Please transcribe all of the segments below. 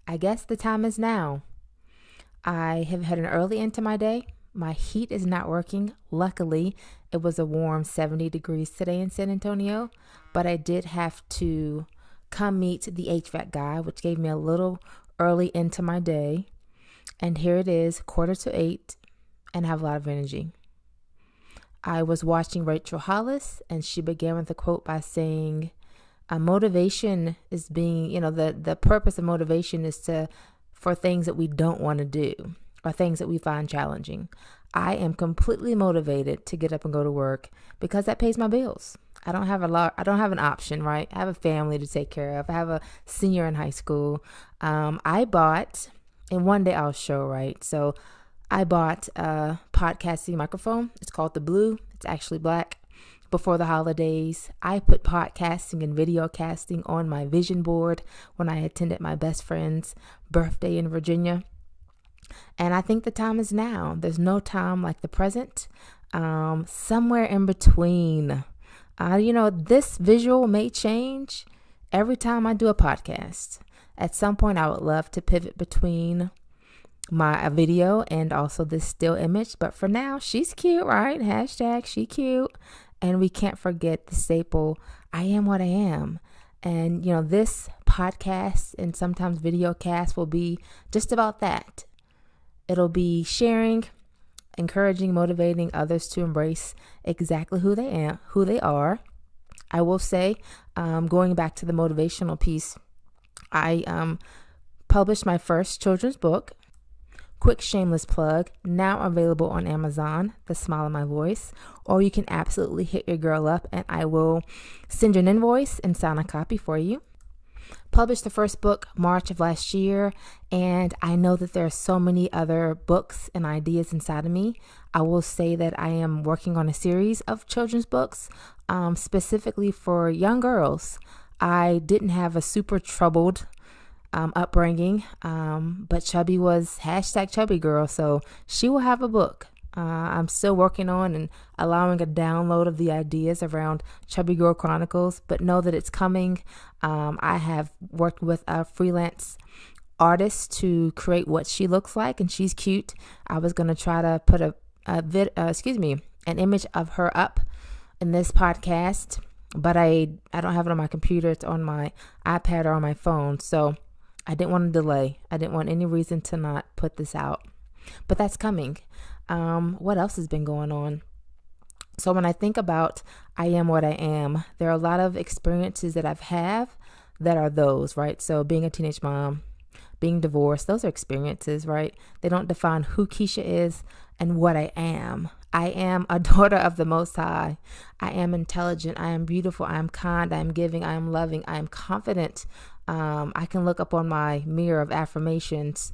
I guess the time is now. I have had an early end to my day. My heat is not working. Luckily, it was a warm 70 degrees today in San Antonio, but I did have to come meet the HVAC guy, which gave me a little early into my day. And here it is, 7:45, and I have a lot of energy. I was watching Rachel Hollis, and she began with a quote by saying, motivation is being, the purpose of motivation is for things that we don't want to do or things that we find challenging. I am completely motivated to get up and go to work because that pays my bills. I don't have an option, right? I have a family to take care of. I have a senior in high school. I bought, and one day I'll show, right? So I bought a podcasting microphone. It's called the Blue. It's actually black. Before the holidays, I put podcasting and videocasting on my vision board when I attended my best friend's birthday in Virginia. And I think the time is now. There's no time like the present. Somewhere in between. This visual may change every time I do a podcast. At some point, I would love to pivot between my video and also this still image. But for now, she's cute, right? Hashtag she cute. And we can't forget the staple, I am what I am. And, this podcast and sometimes video cast will be just about that. It'll be sharing, encouraging, motivating others to embrace exactly who they are. I will say, going back to the motivational piece, I published my first children's book. Quick shameless plug, now available on Amazon, The Smile of My Voice, or you can absolutely hit your girl up and I will send you an invoice and sign a copy for you. Published the first book March of last year, and I know that there are so many other books and ideas inside of me. I will say that I am working on a series of children's books, specifically for young girls. I didn't have a super troubled upbringing, but Chubby was hashtag Chubby Girl, so she will have a book. I'm still working on and allowing a download of the ideas around Chubby Girl Chronicles, but know that it's coming. I have worked with a freelance artist to create what she looks like, and she's cute. I was going to try to put an image of her up in this podcast, but I don't have it on my computer. It's on my iPad or on my phone, so I didn't want to delay. I didn't want any reason to not put this out. But that's coming. What else has been going on? So when I think about I am what I am, there are a lot of experiences that I've had that are those, right? So being a teenage mom, being divorced, those are experiences, right? They don't define who Keisha is and what I am. I am a daughter of the Most High. I am intelligent. I am beautiful. I am kind. I am giving. I am loving. I am confident. I can look up on my mirror of affirmations.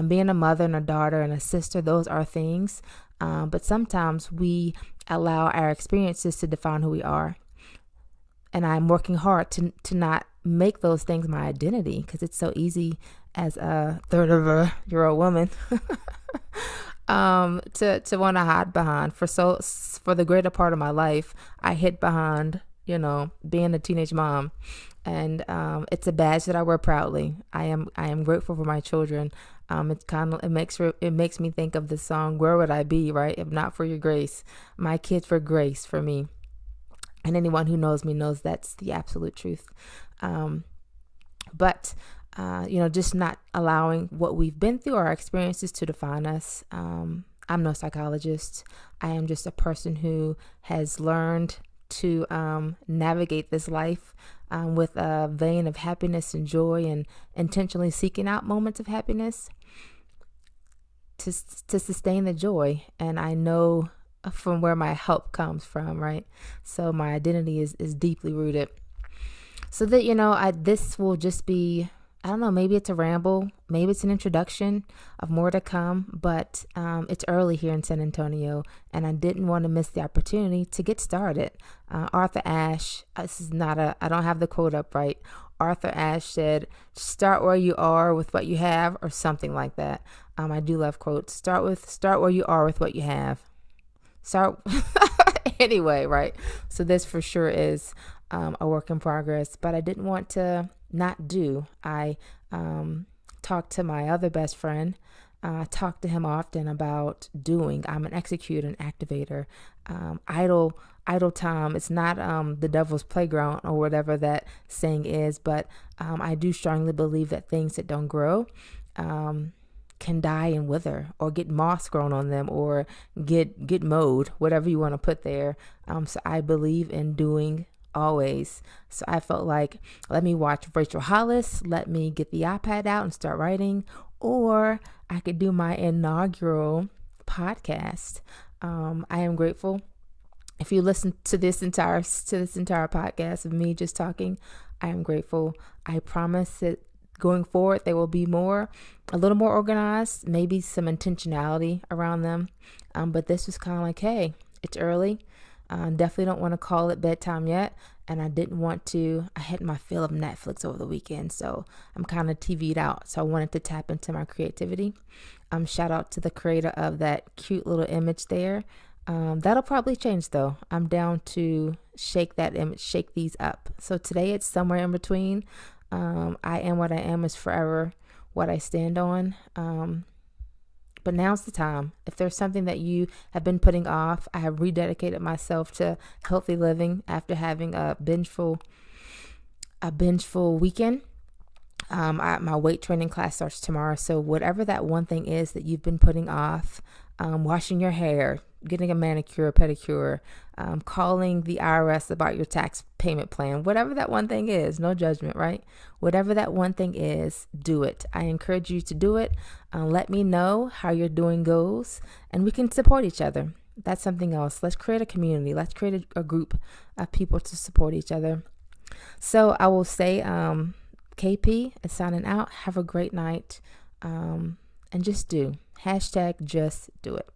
Being a mother and a daughter and a sister, those are things. But sometimes we allow our experiences to define who we are. And I'm working hard to not make those things my identity, because it's so easy as a third of a year old woman to want to hide behind. For the greater part of my life, I hid behind, being a teenage mom. And it's a badge that I wear proudly. I am grateful for my children. It makes me think of the song, "Where Would I Be," right? If not for your grace. My kids were grace for me. And anyone who knows me knows that's the absolute truth. But just not allowing what we've been through, our experiences, to define us. I'm no psychologist. I am just a person who has learned to navigate this life with a vein of happiness and joy, and intentionally seeking out moments of happiness to sustain the joy. And I know from where my help comes from, right? So my identity is deeply rooted. So that, this will just be, I don't know, maybe it's a ramble, maybe it's an introduction of more to come, but it's early here in San Antonio, and I didn't want to miss the opportunity to get started. Arthur Ashe, I don't have the quote up right. Arthur Ashe said, "Start where you are with what you have," or something like that. I do love quotes. Start where you are with what you have. Anyway, right? So this for sure is a work in progress, but I didn't want to not do. I talk to my other best friend. Talk to him often about doing. I'm an executor, an activator. Idle time. It's not the devil's playground or whatever that saying is, but I do strongly believe that things that don't grow can die and wither, or get moss grown on them, or get mowed, whatever you want to put there. So I believe in doing always. So I felt like, let me watch Rachel Hollis, let me get the iPad out and start writing, or I could do my inaugural podcast. I am grateful. If you listen to this entire podcast of me just talking, I am grateful. I promise that going forward, they will be a little more organized, maybe some intentionality around them. But this was kind of like, hey, it's early. Definitely don't want to call it bedtime yet. And I didn't want to, I had my fill of Netflix over the weekend. So I'm kind of TV'd out. So I wanted to tap into my creativity. Shout out to the creator of that cute little image there. That'll probably change though. I'm down to shake that image, shake these up. So today it's somewhere in between. I am what I am is forever what I stand on. But now's the time. If there's something that you have been putting off, I have rededicated myself to healthy living after having a bingeful weekend. My weight training class starts tomorrow. So whatever that one thing is that you've been putting off, washing your hair, getting a manicure, pedicure, calling the IRS about your tax payment plan, whatever that one thing is, no judgment, right? Whatever that one thing is, do it. I encourage you to do it. Let me know how your doing goes, and we can support each other. That's something else. Let's create a community. Let's create a group of people to support each other. So I will say, KP is signing out. Have a great night. And just do. #just do it.